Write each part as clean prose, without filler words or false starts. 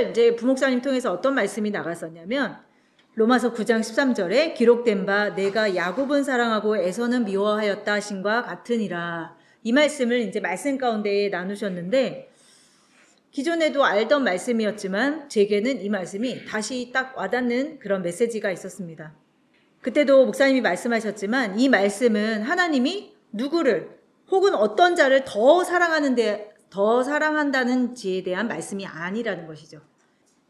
그날 이제 부목사님 통해서 어떤 말씀이 나갔었냐면 로마서 9장 13절에 기록된 바 내가 야곱은 사랑하고 에서는 미워하였다 하신과 같으니라. 이 말씀을 이제 말씀 가운데 나누셨는데 기존에도 알던 말씀이었지만 제게는 이 말씀이 다시 딱 와닿는 그런 메시지가 있었습니다. 그때도 목사님이 말씀하셨지만 이 말씀은 하나님이 누구를 혹은 어떤 자를 더 사랑한다는지에 대한 말씀이 아니라는 것이죠.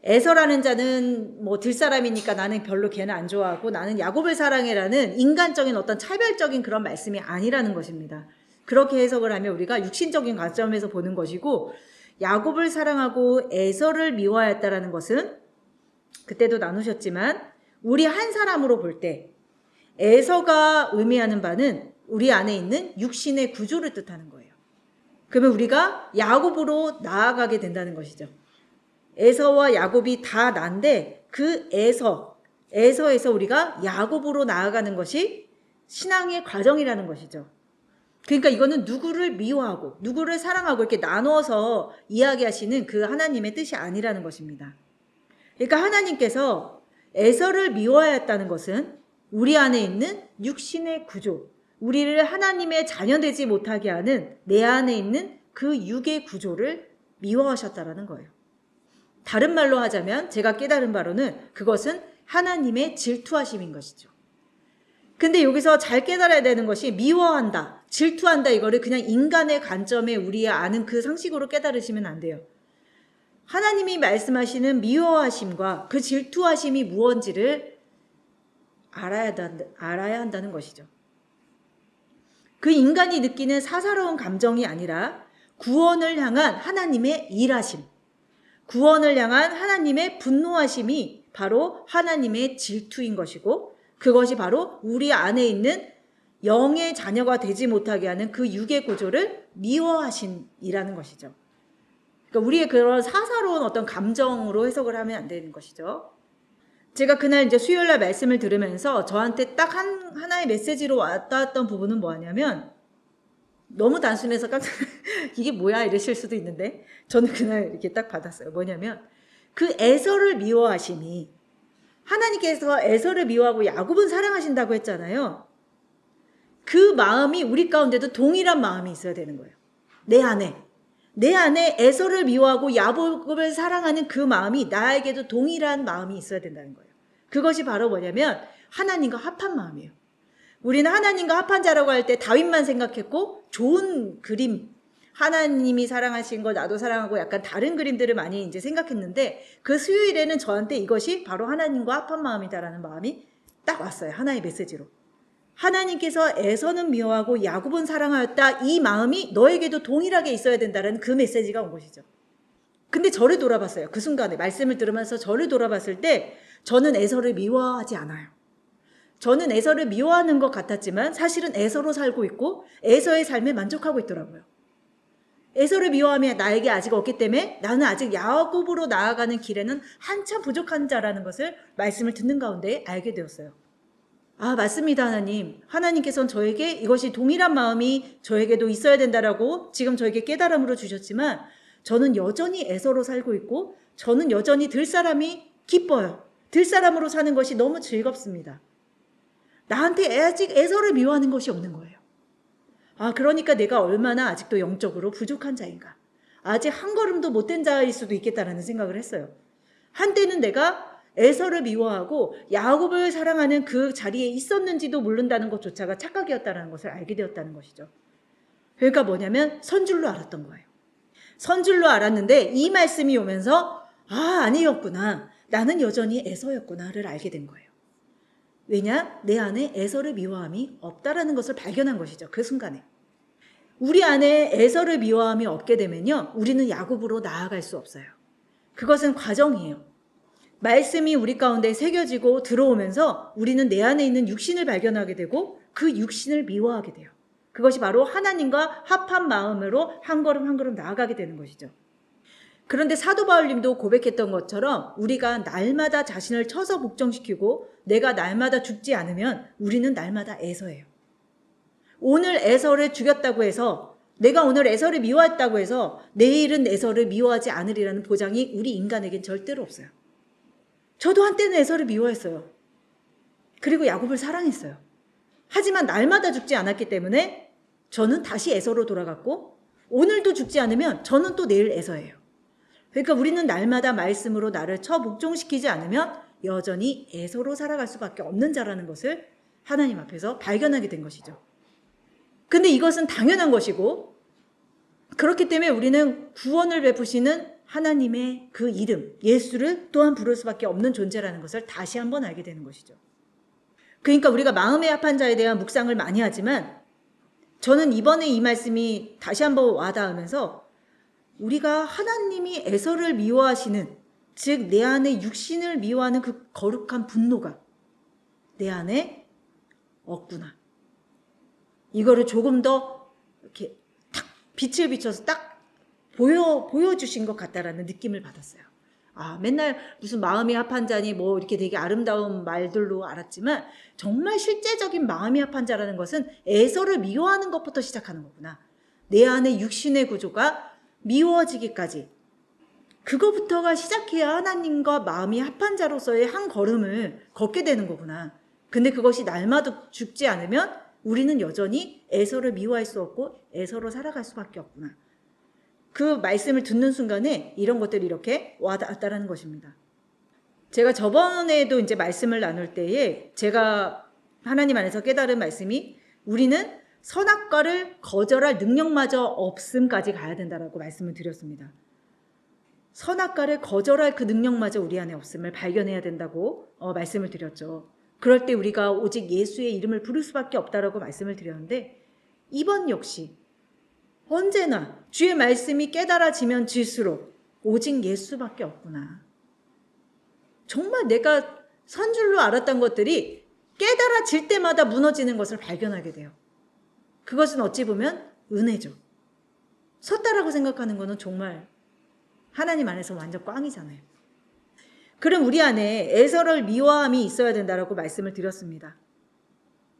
에서라는 자는 뭐 들사람이니까 나는 별로 걔는 안 좋아하고 나는 야곱을 사랑해라는 인간적인 어떤 차별적인 그런 말씀이 아니라는 것입니다. 그렇게 해석을 하면 우리가 육신적인 관점에서 보는 것이고 야곱을 사랑하고 에서를 미워하였다라는 것은 그때도 나누셨지만 우리 한 사람으로 볼 때 에서가 의미하는 바는 우리 안에 있는 육신의 구조를 뜻하는 거예요. 그러면 우리가 야곱으로 나아가게 된다는 것이죠. 에서와 야곱이 다 난데 그 에서에서 우리가 야곱으로 나아가는 것이 신앙의 과정이라는 것이죠. 그러니까 이거는 누구를 미워하고 누구를 사랑하고 이렇게 나누어서 이야기하시는 그 하나님의 뜻이 아니라는 것입니다. 그러니까 하나님께서 에서를 미워하였다는 것은 우리 안에 있는 육신의 구조, 우리를 하나님의 자녀되지 못하게 하는 내 안에 있는 그 육의 구조를 미워하셨다라는 거예요. 다른 말로 하자면 제가 깨달은 바로는 그것은 하나님의 질투하심인 것이죠. 근데 여기서 잘 깨달아야 되는 것이 미워한다, 질투한다 이거를 그냥 인간의 관점에 우리 아는 그 상식으로 깨달으시면 안 돼요. 하나님이 말씀하시는 미워하심과 그 질투하심이 무엇인지를 알아야 한다는 것이죠. 그 인간이 느끼는 사사로운 감정이 아니라 구원을 향한 하나님의 일하심, 구원을 향한 하나님의 분노하심이 바로 하나님의 질투인 것이고 그것이 바로 우리 안에 있는 영의 자녀가 되지 못하게 하는 그 육의 구조를 미워하심이라는 것이죠. 그러니까 우리의 그런 사사로운 어떤 감정으로 해석을 하면 안 되는 것이죠. 제가 그날 이제 수요일날 말씀을 들으면서 저한테 딱 하나의 메시지로 왔던 부분은 뭐냐면 너무 단순해서 깜짝 이게 뭐야 이러실 수도 있는데 저는 그날 이렇게 딱 받았어요. 뭐냐면 그 에서를 미워하심이 하나님께서 에서를 미워하고 야곱은 사랑하신다고 했잖아요. 그 마음이 우리 가운데도 동일한 마음이 있어야 되는 거예요. 내 안에 에서를 미워하고 야곱을 사랑하는 그 마음이 나에게도 동일한 마음이 있어야 된다는 거예요. 그것이 바로 뭐냐면 하나님과 합한 마음이에요. 우리는 하나님과 합한 자라고 할 때 다윗만 생각했고 좋은 그림, 하나님이 사랑하신 거 나도 사랑하고 약간 다른 그림들을 많이 이제 생각했는데 그 수요일에는 저한테 이것이 바로 하나님과 합한 마음이다라는 마음이 딱 왔어요. 하나의 메시지로. 하나님께서 에서는 미워하고 야곱은 사랑하였다. 이 마음이 너에게도 동일하게 있어야 된다는 그 메시지가 온 것이죠. 근데 저를 돌아봤어요. 그 순간에 말씀을 들으면서 저를 돌아봤을 때 저는 에서를 미워하지 않아요. 저는 에서를 미워하는 것 같았지만 사실은 에서로 살고 있고 에서의 삶에 만족하고 있더라고요. 에서를 미워함이 나에게 아직 없기 때문에 나는 아직 야곱으로 나아가는 길에는 한참 부족한 자라는 것을 말씀을 듣는 가운데 알게 되었어요. 아, 맞습니다, 하나님. 하나님께서는 저에게 이것이 동일한 마음이 저에게도 있어야 된다라고 지금 저에게 깨달음으로 주셨지만 저는 여전히 에서로 살고 있고 저는 여전히 들사람이 기뻐요. 들사람으로 사는 것이 너무 즐겁습니다. 나한테 아직 에서를 미워하는 것이 없는 거예요. 아, 그러니까 내가 얼마나 아직도 영적으로 부족한 자인가. 아직 한 걸음도 못된 자일 수도 있겠다라는 생각을 했어요. 한때는 내가 에서를 미워하고 야곱을 사랑하는 그 자리에 있었는지도 모른다는 것조차가 착각이었다는 것을 알게 되었다는 것이죠. 그러니까 뭐냐면 선줄로 알았던 거예요. 선줄로 알았는데 이 말씀이 오면서 아니었구나. 나는 여전히 에서였구나를 알게 된 거예요. 왜냐? 내 안에 에서를 미워함이 없다라는 것을 발견한 것이죠. 그 순간에. 우리 안에 에서를 미워함이 없게 되면요. 우리는 야곱으로 나아갈 수 없어요. 그것은 과정이에요. 말씀이 우리 가운데 새겨지고 들어오면서 우리는 내 안에 있는 육신을 발견하게 되고 그 육신을 미워하게 돼요. 그것이 바로 하나님과 합한 마음으로 한 걸음 한 걸음 나아가게 되는 것이죠. 그런데 사도 바울님도 고백했던 것처럼 우리가 날마다 자신을 쳐서 복종시키고 내가 날마다 죽지 않으면 우리는 날마다 에서예요. 오늘 에서를 죽였다고 해서 내가 오늘 에서를 미워했다고 해서 내일은 에서를 미워하지 않으리라는 보장이 우리 인간에겐 절대로 없어요. 저도 한때는 에서를 미워했어요. 그리고 야곱을 사랑했어요. 하지만 날마다 죽지 않았기 때문에 저는 다시 에서로 돌아갔고, 오늘도 죽지 않으면 저는 또 내일 에서예요. 그러니까 우리는 날마다 말씀으로 나를 처복종시키지 않으면 여전히 에서로 살아갈 수밖에 없는 자라는 것을 하나님 앞에서 발견하게 된 것이죠. 근데 이것은 당연한 것이고, 그렇기 때문에 우리는 구원을 베푸시는 하나님의 그 이름, 예수를 또한 부를 수밖에 없는 존재라는 것을 다시 한번 알게 되는 것이죠. 그러니까 우리가 마음의 합한 자에 대한 묵상을 많이 하지만, 저는 이번에 이 말씀이 다시 한번 와닿으면서 우리가 하나님이 에서를 미워하시는, 즉 내 안에 육신을 미워하는 그 거룩한 분노가 내 안에 없구나. 이거를 조금 더 이렇게 탁 빛을 비춰서 딱 보여주신 것 같다라는 느낌을 받았어요. 아, 맨날 무슨 마음이 합한 자니 뭐 이렇게 되게 아름다운 말들로 알았지만, 정말 실제적인 마음이 합한 자라는 것은 에서를 미워하는 것부터 시작하는 거구나. 내 안에 육신의 구조가 미워지기까지, 그거부터가 시작해야 하나님과 마음이 합한 자로서의 한 걸음을 걷게 되는 거구나. 근데 그것이 날마다 죽지 않으면 우리는 여전히 에서를 미워할 수 없고 에서로 살아갈 수밖에 없구나. 그 말씀을 듣는 순간에 이런 것들이 이렇게 와닿았다라는 것입니다. 제가 저번에도 이제 말씀을 나눌 때에 제가 하나님 안에서 깨달은 말씀이, 우리는 선악과를 거절할 능력마저 없음까지 가야 된다라고 말씀을 드렸습니다. 선악과를 거절할 그 능력마저 우리 안에 없음을 발견해야 된다고 말씀을 드렸죠. 그럴 때 우리가 오직 예수의 이름을 부를 수밖에 없다라고 말씀을 드렸는데, 이번 역시 언제나 주의 말씀이 깨달아지면 질수록 오직 예수밖에 없구나. 정말 내가 선 줄로 알았던 것들이 깨달아질 때마다 무너지는 것을 발견하게 돼요. 그것은 어찌 보면 은혜죠. 섰다라고 생각하는 것은 정말 하나님 안에서 완전 꽝이잖아요. 그럼 우리 안에 에서를 미워함이 있어야 된다라고 말씀을 드렸습니다.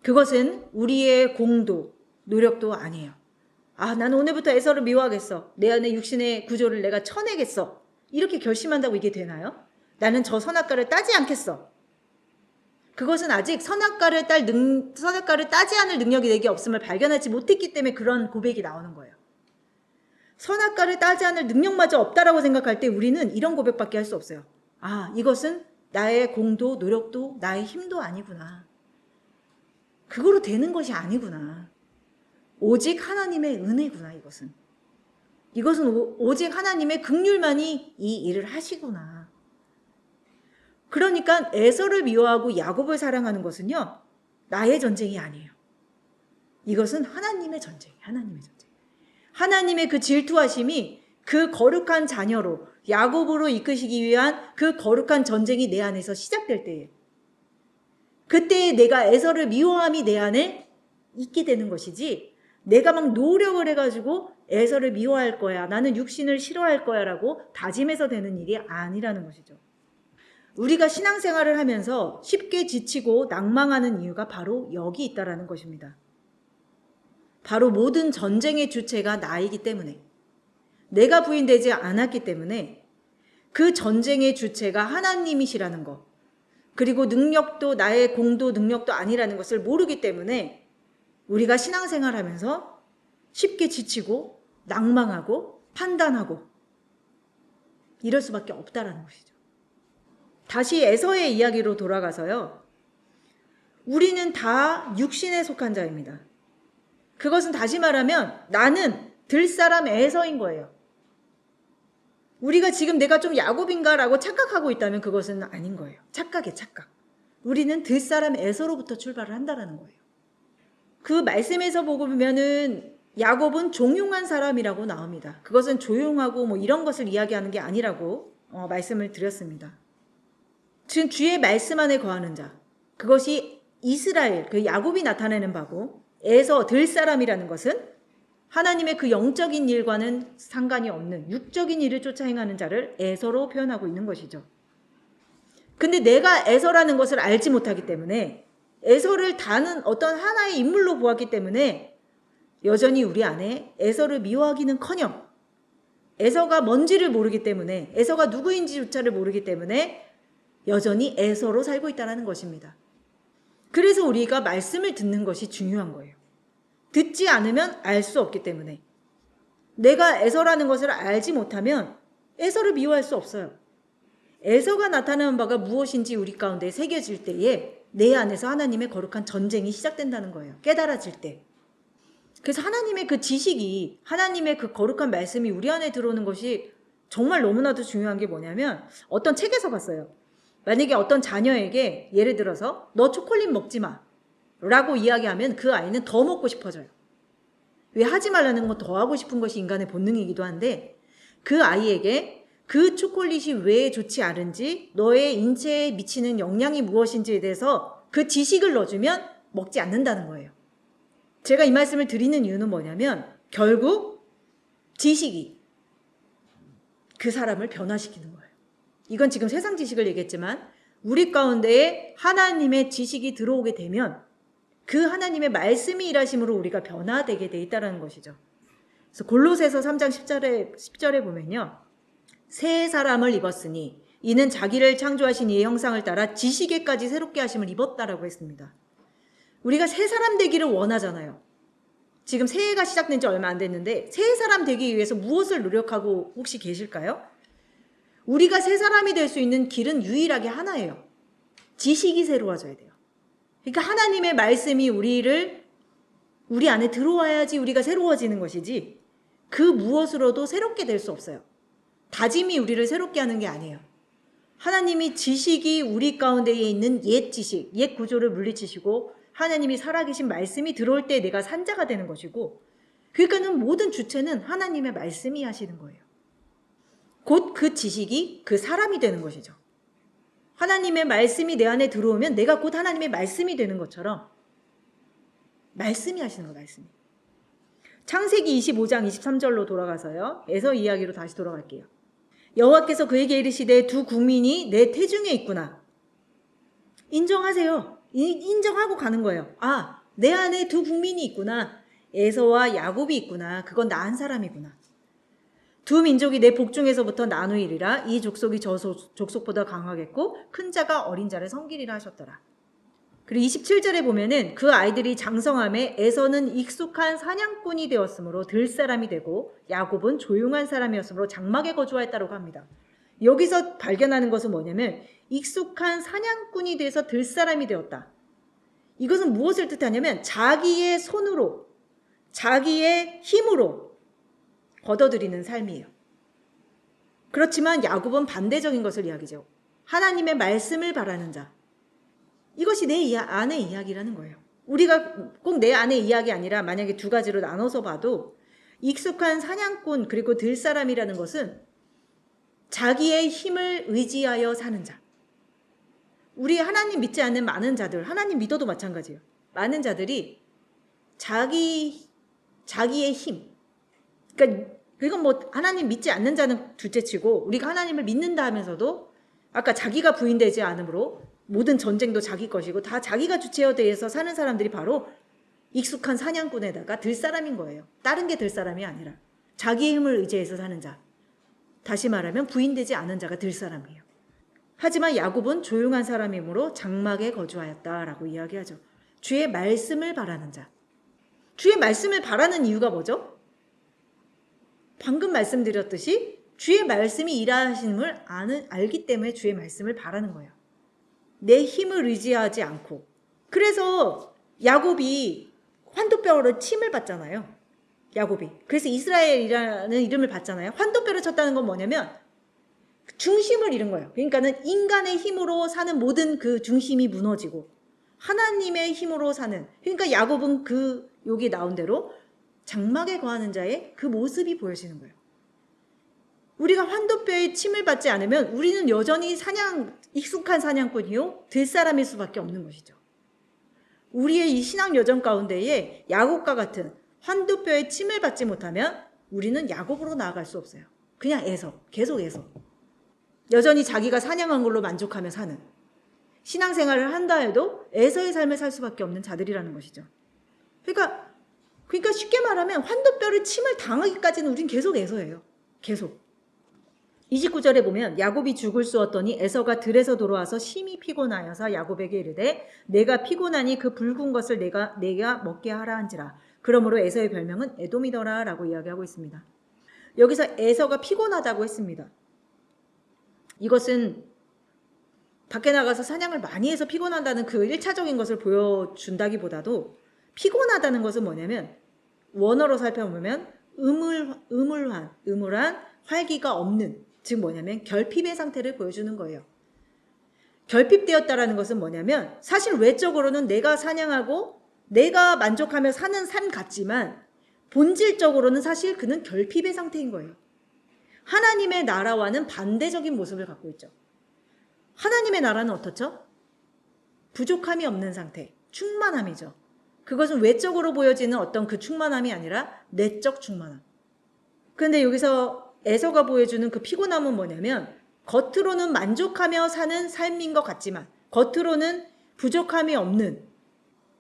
그것은 우리의 공도, 노력도 아니에요. 아, 나는 오늘부터 에서를 미워하겠어. 내 안에 육신의 구조를 내가 쳐내겠어. 이렇게 결심한다고 이게 되나요? 나는 저 선악과를 따지 않겠어. 그것은 아직 선악과를 따지 않을 능력이 내게 없음을 발견하지 못했기 때문에 그런 고백이 나오는 거예요. 선악과를 따지 않을 능력마저 없다라고 생각할 때 우리는 이런 고백밖에 할 수 없어요. 아, 이것은 나의 공도, 노력도, 나의 힘도 아니구나. 그거로 되는 것이 아니구나. 오직 하나님의 은혜구나, 이것은. 이것은 오직 하나님의 긍휼만이 이 일을 하시구나. 그러니까 에서를 미워하고 야곱을 사랑하는 것은요, 나의 전쟁이 아니에요. 이것은 하나님의 전쟁이에요. 하나님의 전쟁. 하나님의 그 질투하심이 그 거룩한 자녀로 야곱으로 이끄시기 위한 그 거룩한 전쟁이 내 안에서 시작될 때에, 그때에 내가 에서를 미워함이 내 안에 있게 되는 것이지, 내가 막 노력을 해가지고 에서를 미워할 거야, 나는 육신을 싫어할 거야 라고 다짐해서 되는 일이 아니라는 것이죠. 우리가 신앙생활을 하면서 쉽게 지치고 낭망하는 이유가 바로 여기 있다라는 것입니다. 바로 모든 전쟁의 주체가 나이기 때문에, 내가 부인되지 않았기 때문에 그 전쟁의 주체가 하나님이시라는 것, 그리고 능력도 나의 공도 능력도 아니라는 것을 모르기 때문에 우리가 신앙생활 하면서 쉽게 지치고 낭망하고 판단하고 이럴 수밖에 없다라는 것이죠. 다시 에서의 이야기로 돌아가서요, 우리는 다 육신에 속한 자입니다. 그것은 다시 말하면 나는 들사람 에서인 거예요. 우리가 지금 내가 좀 야곱인가라고 착각하고 있다면 그것은 아닌 거예요. 착각이에요, 착각. 우리는 들사람 에서로부터 출발을 한다는 거예요. 그 말씀에서 보면은 야곱은 종용한 사람이라고 나옵니다. 그것은 조용하고 뭐 이런 것을 이야기하는 게 아니라고 말씀을 드렸습니다. 지금 주의 말씀 안에 거하는 자, 그것이 이스라엘, 그 야곱이 나타내는 바고, 에서 들사람이라는 것은 하나님의 그 영적인 일과는 상관이 없는 육적인 일을 쫓아 행하는 자를 에서로 표현하고 있는 것이죠. 근데 내가 에서라는 것을 알지 못하기 때문에, 에서를 다는 어떤 하나의 인물로 보았기 때문에 여전히 우리 안에 에서를 미워하기는커녕 에서가 뭔지를 모르기 때문에, 에서가 누구인지조차를 모르기 때문에 여전히 에서로 살고 있다는 것입니다. 그래서 우리가 말씀을 듣는 것이 중요한 거예요. 듣지 않으면 알 수 없기 때문에. 내가 에서라는 것을 알지 못하면 에서를 미워할 수 없어요. 에서가 나타나는 바가 무엇인지 우리 가운데 새겨질 때에 내 안에서 하나님의 거룩한 전쟁이 시작된다는 거예요. 깨달아질 때. 그래서 하나님의 그 지식이, 하나님의 그 거룩한 말씀이 우리 안에 들어오는 것이 정말 너무나도 중요한 게 뭐냐면, 어떤 책에서 봤어요. 만약에 어떤 자녀에게 예를 들어서 너 초콜릿 먹지 마 라고 이야기하면 그 아이는 더 먹고 싶어져요. 왜? 하지 말라는 건 더 하고 싶은 것이 인간의 본능이기도 한데, 그 아이에게 그 초콜릿이 왜 좋지 않은지, 너의 인체에 미치는 영향이 무엇인지에 대해서 그 지식을 넣어주면 먹지 않는다는 거예요. 제가 이 말씀을 드리는 이유는 뭐냐면, 결국 지식이 그 사람을 변화시키는 거예요. 이건 지금 세상 지식을 얘기했지만 우리 가운데에 하나님의 지식이 들어오게 되면 그 하나님의 말씀이 일하심으로 우리가 변화되게 돼 있다는 것이죠. 그래서 골로새서 3장 10절에 보면요. 새 사람을 입었으니 이는 자기를 창조하신 이의 형상을 따라 지식에까지 새롭게 하심을 입었다라고 했습니다. 우리가 새 사람 되기를 원하잖아요. 지금 새해가 시작된 지 얼마 안 됐는데 새 사람 되기 위해서 무엇을 노력하고 혹시 계실까요? 우리가 새 사람이 될 수 있는 길은 유일하게 하나예요. 지식이 새로워져야 돼요. 그러니까 하나님의 말씀이 우리 안에 들어와야지 우리가 새로워지는 것이지, 그 무엇으로도 새롭게 될 수 없어요. 다짐이 우리를 새롭게 하는 게 아니에요. 하나님이 지식이 우리 가운데에 있는 옛 지식, 옛 구조를 물리치시고 하나님이 살아계신 말씀이 들어올 때 내가 산자가 되는 것이고, 그러니까는 모든 주체는 하나님의 말씀이 하시는 거예요. 곧 그 지식이 그 사람이 되는 것이죠. 하나님의 말씀이 내 안에 들어오면 내가 곧 하나님의 말씀이 되는 것처럼 말씀이 하시는 거예요. 말씀이. 창세기 25장 23절로 돌아가서요. 에서 이야기로 다시 돌아갈게요. 여호와께서 그에게 이르시되 두 국민이 내 태중에 있구나. 인정하세요. 인정하고 가는 거예요. 아, 내 안에 두 국민이 있구나. 에서와 야곱이 있구나. 그건 나 한 사람이구나. 두 민족이 내 복중에서부터 나누이리라. 이 족속이 저 족속보다 강하겠고 큰 자가 어린 자를 섬기리라 하셨더라. 그리고 27절에 보면은 그 아이들이 장성함에 에서는 익숙한 사냥꾼이 되었으므로 들사람이 되고 야곱은 조용한 사람이었으므로 장막에 거주하였다고 합니다. 여기서 발견하는 것은 뭐냐면 익숙한 사냥꾼이 돼서 들사람이 되었다. 이것은 무엇을 뜻하냐면 자기의 손으로, 자기의 힘으로 거둬들이는 삶이에요. 그렇지만 야곱은 반대적인 것을 이야기죠. 하나님의 말씀을 바라는 자. 이것이 내 안의 이야기라는 거예요. 우리가 꼭 내 안의 이야기 아니라 만약에 두 가지로 나눠서 봐도 익숙한 사냥꾼 그리고 들사람이라는 것은 자기의 힘을 의지하여 사는 자. 우리 하나님 믿지 않는 많은 자들, 하나님 믿어도 마찬가지예요. 많은 자들이 자기의 힘. 그러니까 그건 뭐 하나님 믿지 않는 자는 둘째치고 우리가 하나님을 믿는다 하면서도 아까 자기가 부인되지 않으므로 모든 전쟁도 자기 것이고 다 자기가 주체되어서 사는 사람들이 바로 익숙한 사냥꾼에다가 들사람인 거예요. 다른 게 들사람이 아니라 자기의 힘을 의지해서 사는 자. 다시 말하면 부인되지 않은 자가 들사람이에요. 하지만 야곱은 조용한 사람이므로 장막에 거주하였다라고 이야기하죠. 주의 말씀을 바라는 자. 주의 말씀을 바라는 이유가 뭐죠? 방금 말씀드렸듯이 주의 말씀이 일하심을 알기 때문에 주의 말씀을 바라는 거예요. 내 힘을 의지하지 않고. 그래서 야곱이 환도뼈로 침을 받잖아요. 야곱이. 그래서 이스라엘이라는 이름을 받잖아요. 환도뼈를 쳤다는 건 뭐냐면 중심을 잃은 거예요. 그러니까는 인간의 힘으로 사는 모든 그 중심이 무너지고 하나님의 힘으로 사는, 그러니까 야곱은 여기 나온 대로 장막에 거하는 자의 그 모습이 보여지는 거예요. 우리가 환도뼈에 침을 받지 않으면 우리는 여전히 익숙한 사냥꾼이요 들사람일 수밖에 없는 것이죠. 우리의 이 신앙 여정 가운데에 야곱과 같은 환도뼈에 침을 받지 못하면 우리는 야곱으로 나아갈 수 없어요. 그냥 계속 에서. 여전히 자기가 사냥한 걸로 만족하며 사는, 신앙생활을 한다 해도 에서의 삶을 살 수밖에 없는 자들이라는 것이죠. 그러니까 그러니까 쉽게 말하면 환도뼈를 침을 당하기까지는 우린 계속 에서예요. 계속. 29절에 보면 야곱이 죽을 쑤었더니 에서가 들에서 돌아와서 심히 피곤하여서 야곱에게 이르되 내가 피곤하니 그 붉은 것을 내가 먹게 하라 한지라. 그러므로 에서의 별명은 에돔이더라 라고 이야기하고 있습니다. 여기서 에서가 피곤하다고 했습니다. 이것은 밖에 나가서 사냥을 많이 해서 피곤하다는 그 1차적인 것을 보여준다기보다도 피곤하다는 것은 뭐냐면 원어로 살펴보면 음울한 활기가 없는, 즉 뭐냐면 결핍의 상태를 보여주는 거예요. 결핍되었다라는 것은 뭐냐면 사실 외적으로는 내가 사냥하고 내가 만족하며 사는 삶 같지만 본질적으로는 사실 그는 결핍의 상태인 거예요. 하나님의 나라와는 반대적인 모습을 갖고 있죠. 하나님의 나라는 어떻죠? 부족함이 없는 상태, 충만함이죠. 그것은 외적으로 보여지는 어떤 그 충만함이 아니라 내적 충만함. 그런데 여기서 에서가 보여주는 그 피곤함은 뭐냐면 겉으로는 만족하며 사는 삶인 것 같지만 겉으로는 부족함이 없는,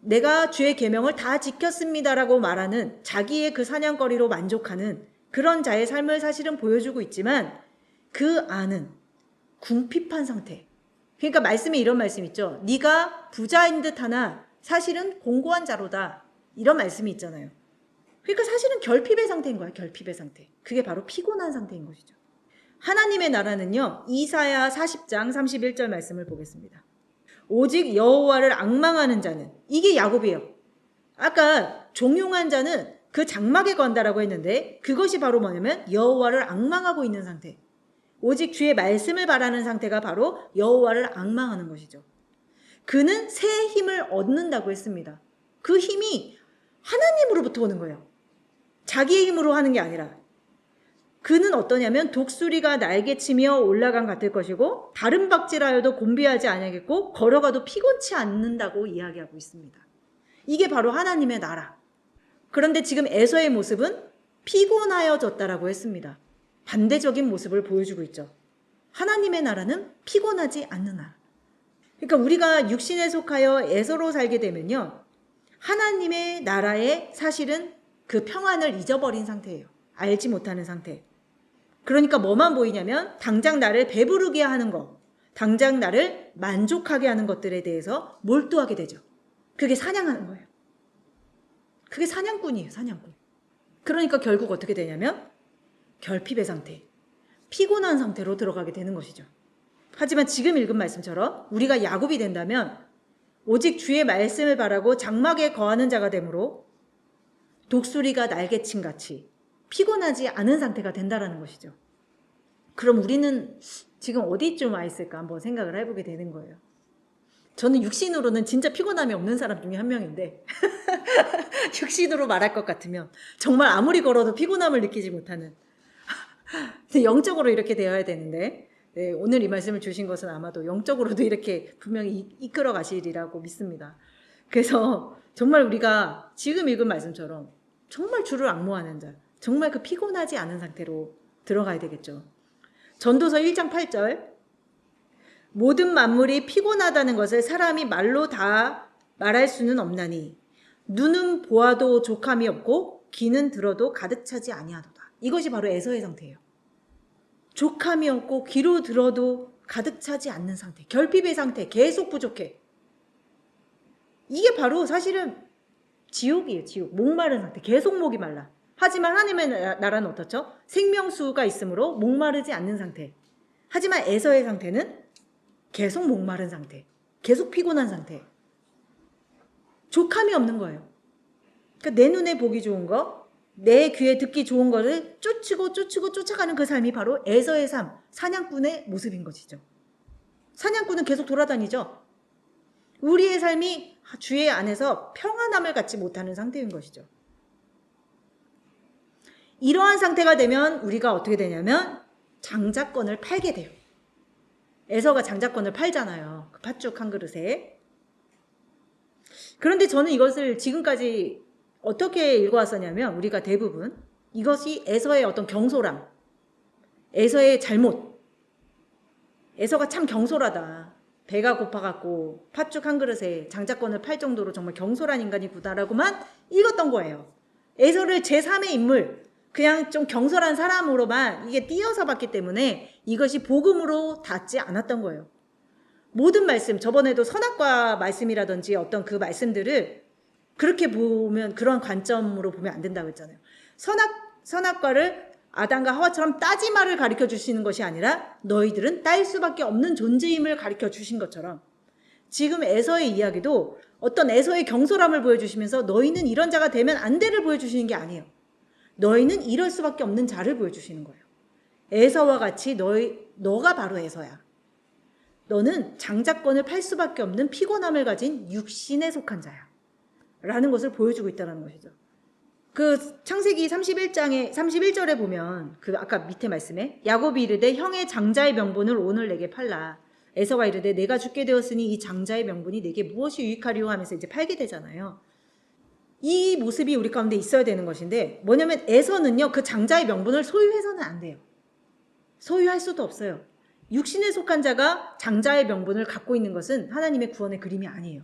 내가 주의 계명을 다 지켰습니다라고 말하는 자기의 그 사냥거리로 만족하는 그런 자의 삶을 사실은 보여주고 있지만 그 안은 궁핍한 상태. 그러니까 말씀에 이런 말씀 있죠. 네가 부자인 듯 하나 사실은 공고한 자로다. 이런 말씀이 있잖아요. 그러니까 사실은 결핍의 상태인 거야. 결핍의 상태. 그게 바로 피곤한 상태인 것이죠. 하나님의 나라는요. 이사야 40장 31절 말씀을 보겠습니다. 오직 여호와를 앙망하는 자는, 이게 야곱이에요. 아까 종용한 자는 그 장막에 건다라고 했는데 그것이 바로 뭐냐면 여호와를 앙망하고 있는 상태. 오직 주의 말씀을 바라는 상태가 바로 여호와를 앙망하는 것이죠. 그는 새 힘을 얻는다고 했습니다. 그 힘이 하나님으로부터 오는 거예요. 자기의 힘으로 하는 게 아니라. 그는 어떠냐면 독수리가 날개치며 올라간 같을 것이고 다른 박질하여도 곤비하지 아니하겠고 걸어가도 피곤치 않는다고 이야기하고 있습니다. 이게 바로 하나님의 나라. 그런데 지금 에서의 모습은 피곤하여졌다라고 했습니다. 반대적인 모습을 보여주고 있죠. 하나님의 나라는 피곤하지 않는 나라. 그러니까 우리가 육신에 속하여 에서로 살게 되면요. 하나님의 나라의 사실은 그 평안을 잊어버린 상태예요. 알지 못하는 상태. 그러니까 뭐만 보이냐면 당장 나를 배부르게 하는 것, 당장 나를 만족하게 하는 것들에 대해서 몰두하게 되죠. 그게 사냥하는 거예요. 그게 사냥꾼이에요. 사냥꾼. 그러니까 결국 어떻게 되냐면 결핍의 상태, 피곤한 상태로 들어가게 되는 것이죠. 하지만 지금 읽은 말씀처럼 우리가 야곱이 된다면 오직 주의 말씀을 바라고 장막에 거하는 자가 되므로 독수리가 날개친 같이 피곤하지 않은 상태가 된다라는 것이죠. 그럼 우리는 지금 어디쯤 와 있을까 한번 생각을 해보게 되는 거예요. 저는 육신으로는 진짜 피곤함이 없는 사람 중에 한 명인데 육신으로 말할 것 같으면 정말 아무리 걸어도 피곤함을 느끼지 못하는 영적으로 이렇게 되어야 되는데 네, 오늘 이 말씀을 주신 것은 아마도 영적으로도 이렇게 분명히 이끌어 가시리라고 믿습니다. 그래서 정말 우리가 지금 읽은 말씀처럼 정말 주를 앙모하는 자, 정말 그 피곤하지 않은 상태로 들어가야 되겠죠. 전도서 1장 8절, 모든 만물이 피곤하다는 것을 사람이 말로 다 말할 수는 없나니 눈은 보아도 족함이 없고 귀는 들어도 가득 차지 아니하도다. 이것이 바로 에서의 상태예요. 족함이 없고 귀로 들어도 가득 차지 않는 상태, 결핍의 상태, 계속 부족해. 이게 바로 사실은 지옥이에요. 지옥. 목마른 상태, 계속 목이 말라. 하지만 하나님의 나라는 어떻죠? 생명수가 있으므로 목마르지 않는 상태. 하지만 에서의 상태는 계속 목마른 상태, 계속 피곤한 상태. 족함이 없는 거예요. 그러니까 내 눈에 보기 좋은 거, 내 귀에 듣기 좋은 거를 쫓고 쫓아가는 그 삶이 바로 에서의 삶, 사냥꾼의 모습인 것이죠. 사냥꾼은 계속 돌아다니죠. 우리의 삶이 주의 안에서 평안함을 갖지 못하는 상태인 것이죠. 이러한 상태가 되면 우리가 어떻게 되냐면 장자권을 팔게 돼요. 에서가 장자권을 팔잖아요. 그 팥죽 한 그릇에. 그런데 저는 이것을 지금까지 어떻게 읽어왔었냐면 우리가 대부분 이것이 에서의 어떤 경솔함, 에서의 잘못, 에서가 참 경솔하다. 배가 고파갖고 팥죽 한 그릇에 장자권을 팔 정도로 정말 경솔한 인간이구나라고만 읽었던 거예요. 에서를 제3의 인물, 그냥 좀 경솔한 사람으로만 이게 띄어서 봤기 때문에 이것이 복음으로 닿지 않았던 거예요. 모든 말씀, 저번에도 선악과 말씀이라든지 어떤 그 말씀들을 그렇게 보면, 그런 관점으로 보면 안 된다고 했잖아요. 선악과를 아담과 하와처럼 따지마를 가르쳐 주시는 것이 아니라 너희들은 딸 수밖에 없는 존재임을 가르쳐 주신 것처럼, 지금 에서의 이야기도 어떤 에서의 경솔함을 보여주시면서 너희는 이런 자가 되면 안 돼를 보여주시는 게 아니에요. 너희는 이럴 수밖에 없는 자를 보여주시는 거예요. 에서와 같이 너가 바로 에서야. 너는 장자권을 팔 수밖에 없는 피곤함을 가진 육신에 속한 자야. 라는 것을 보여주고 있다는 것이죠. 그 창세기 31절에 보면 그 아까 밑에 말씀에 야곱이 이르되 형의 장자의 명분을 오늘 내게 팔라. 에서가 이르되 내가 죽게 되었으니 이 장자의 명분이 내게 무엇이 유익하리요 하면서 이제 팔게 되잖아요. 이 모습이 우리 가운데 있어야 되는 것인데, 뭐냐면 에서는요 그 장자의 명분을 소유해서는 안 돼요. 소유할 수도 없어요. 육신에 속한 자가 장자의 명분을 갖고 있는 것은 하나님의 구원의 그림이 아니에요.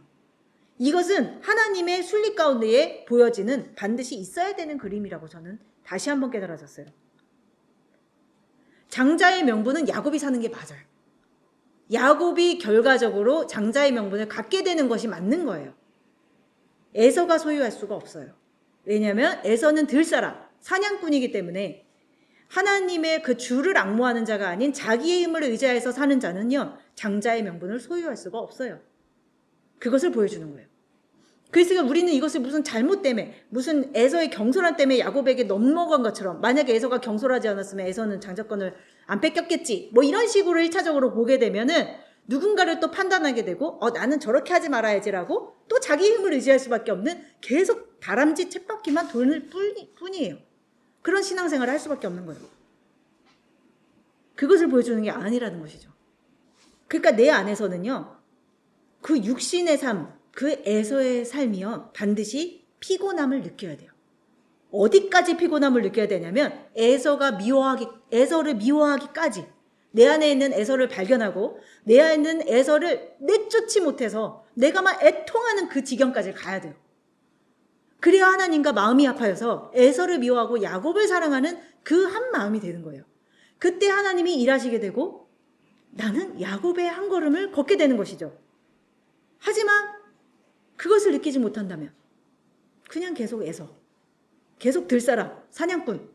이것은 하나님의 순리 가운데에 보여지는 반드시 있어야 되는 그림이라고 저는 다시 한번 깨달아졌어요. 장자의 명분은 야곱이 사는 게 맞아요. 야곱이 결과적으로 장자의 명분을 갖게 되는 것이 맞는 거예요. 에서가 소유할 수가 없어요. 왜냐하면 에서는 들사람, 사냥꾼이기 때문에 하나님의 그 주를 앙모하는 자가 아닌 자기의 힘을 의지해서 사는 자는요 장자의 명분을 소유할 수가 없어요. 그것을 보여주는 거예요. 그래서 우리는 이것을 무슨 잘못 때문에, 무슨 에서의 경솔함 때문에 야곱에게 넘어간 것처럼, 만약에 에서가 경솔하지 않았으면 에서는 장자권을 안 뺏겼겠지, 뭐 이런 식으로 1차적으로 보게 되면은 누군가를 또 판단하게 되고 나는 저렇게 하지 말아야지라고 또 자기 힘을 의지할 수밖에 없는, 계속 다람쥐 쳇바퀴만 돌릴 뿐이에요. 그런 신앙생활을 할 수밖에 없는 거예요. 그것을 보여주는 게 아니라는 것이죠. 그러니까 내 안에서는요 그 육신의 삶, 그 에서의 삶이요 반드시 피곤함을 느껴야 돼요. 어디까지 피곤함을 느껴야 되냐면 에서를 미워하기까지, 내 안에 있는 에서를 발견하고 내 안에 있는 에서를 내쫓지 못해서 내가 막 애통하는 그 지경까지 가야 돼요. 그래야 하나님과 마음이 아파서 에서를 미워하고 야곱을 사랑하는 그 한 마음이 되는 거예요. 그때 하나님이 일하시게 되고 나는 야곱의 한 걸음을 걷게 되는 것이죠. 하지만 그것을 느끼지 못한다면 그냥 계속 에서, 계속 들사람, 사냥꾼,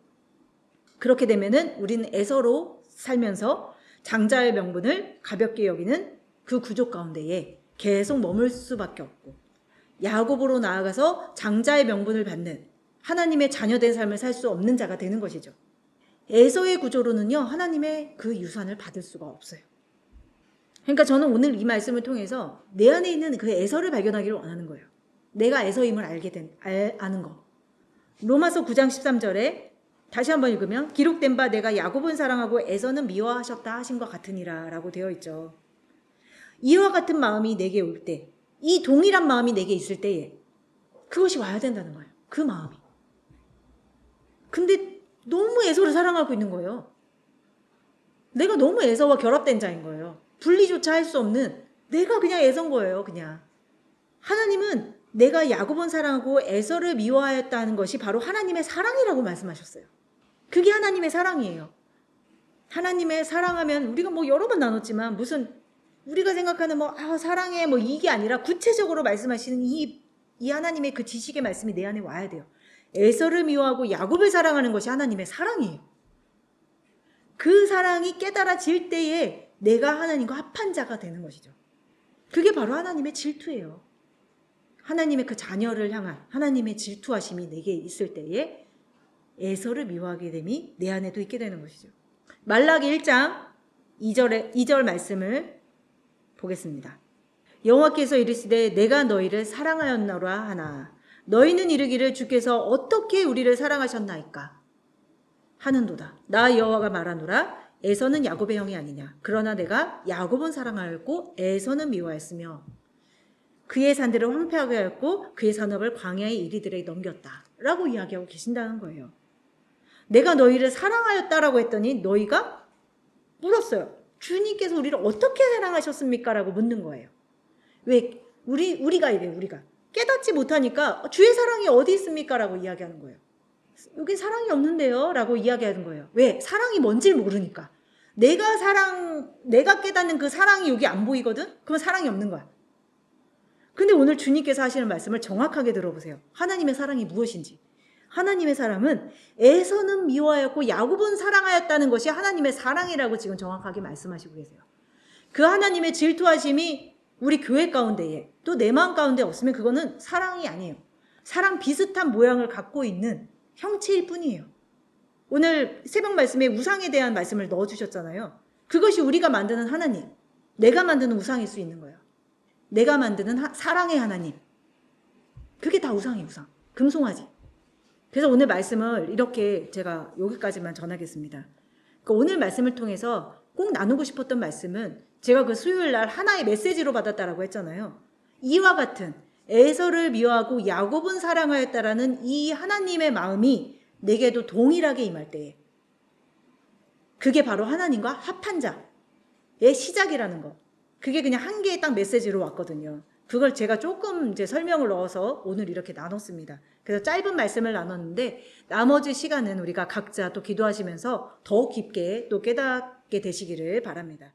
그렇게 되면은 우리는 에서로 살면서 장자의 명분을 가볍게 여기는 그 구조 가운데에 계속 머물 수밖에 없고, 야곱으로 나아가서 장자의 명분을 받는 하나님의 자녀된 삶을 살 수 없는 자가 되는 것이죠. 에서의 구조로는요 하나님의 그 유산을 받을 수가 없어요. 그러니까 저는 오늘 이 말씀을 통해서 내 안에 있는 그 에서를 발견하기를 원하는 거예요. 내가 에서임을 아는 거. 로마서 9장 13절에 다시 한번 읽으면 기록된 바 내가 야곱은 사랑하고 에서는 미워하셨다 하신 것 같으니라 라고 되어 있죠. 이와 같은 마음이 내게 올 때, 이 동일한 마음이 내게 있을 때에 그것이 와야 된다는 거예요. 그 마음이. 근데 너무 에서를 사랑하고 있는 거예요. 내가 너무 에서와 결합된 자인 거예요. 분리조차 할 수 없는, 내가 그냥 에서인 거예요. 그냥. 하나님은 내가 야곱은 사랑하고 에서를 미워하였다는 것이 바로 하나님의 사랑이라고 말씀하셨어요. 그게 하나님의 사랑이에요. 하나님의 사랑하면 우리가 뭐 여러 번 나눴지만 무슨 우리가 생각하는 사랑해 이게 아니라 구체적으로 말씀하시는 이 하나님의 그 지식의 말씀이 내 안에 와야 돼요. 에서를 미워하고 야곱을 사랑하는 것이 하나님의 사랑이에요. 그 사랑이 깨달아질 때에 내가 하나님과 합한 자가 되는 것이죠. 그게 바로 하나님의 질투예요. 하나님의 그 자녀를 향한 하나님의 질투하심이 내게 있을 때에 에서를 미워하게 됨이 내 안에도 있게 되는 것이죠. 말라기 1장 2절 말씀을 보겠습니다. 여호와께서 이르시되 내가 너희를 사랑하였노라 하나 너희는 이르기를 주께서 어떻게 우리를 사랑하셨나이까 하는도다. 나 여호와가 말하노라 에서는 야곱의 형이 아니냐. 그러나 내가 야곱은 사랑하였고 에서는 미워하였으며 그의 산들을 황폐하게 하였고 그의 산업을 광야의 이리들에게 넘겼다 라고 이야기하고 계신다는 거예요. 내가 너희를 사랑하였다라고 했더니 너희가 물었어요. 주님께서 우리를 어떻게 사랑하셨습니까? 라고 묻는 거예요. 왜? 우리가 이래요. 우리가 깨닫지 못하니까 주의 사랑이 어디 있습니까? 라고 이야기하는 거예요. 여긴 사랑이 없는데요? 라고 이야기하는 거예요. 왜? 사랑이 뭔지 모르니까. 내가 깨닫는 그 사랑이 여기 안 보이거든? 그건 사랑이 없는 거야. 근데 오늘 주님께서 하시는 말씀을 정확하게 들어보세요. 하나님의 사랑이 무엇인지. 하나님의 사랑은 에서는 미워하였고 야곱은 사랑하였다는 것이 하나님의 사랑이라고 지금 정확하게 말씀하시고 계세요. 그 하나님의 질투하심이 우리 교회 가운데에 또 내 마음 가운데 없으면 그거는 사랑이 아니에요. 사랑 비슷한 모양을 갖고 있는 형체일 뿐이에요. 오늘 새벽 말씀에 우상에 대한 말씀을 넣어주셨잖아요. 그것이 우리가 만드는 하나님, 내가 만드는 우상일 수 있는 거예요. 내가 만드는 사랑의 하나님. 그게 다 우상이에요, 우상. 금송아지. 그래서 오늘 말씀을 이렇게 제가 여기까지만 전하겠습니다. 그러니까 오늘 말씀을 통해서 꼭 나누고 싶었던 말씀은 제가 그 수요일 날 하나의 메시지로 받았다라고 했잖아요. 이와 같은 에서를 미워하고 야곱은 사랑하였다라는 이 하나님의 마음이 내게도 동일하게 임할 때에 그게 바로 하나님과 합한 자의 시작이라는 거. 그게 그냥 한 개의 딱 메시지로 왔거든요. 그걸 제가 조금 이제 설명을 넣어서 오늘 이렇게 나눴습니다. 그래서 짧은 말씀을 나눴는데 나머지 시간은 우리가 각자 또 기도하시면서 더 깊게 또 깨닫게 되시기를 바랍니다.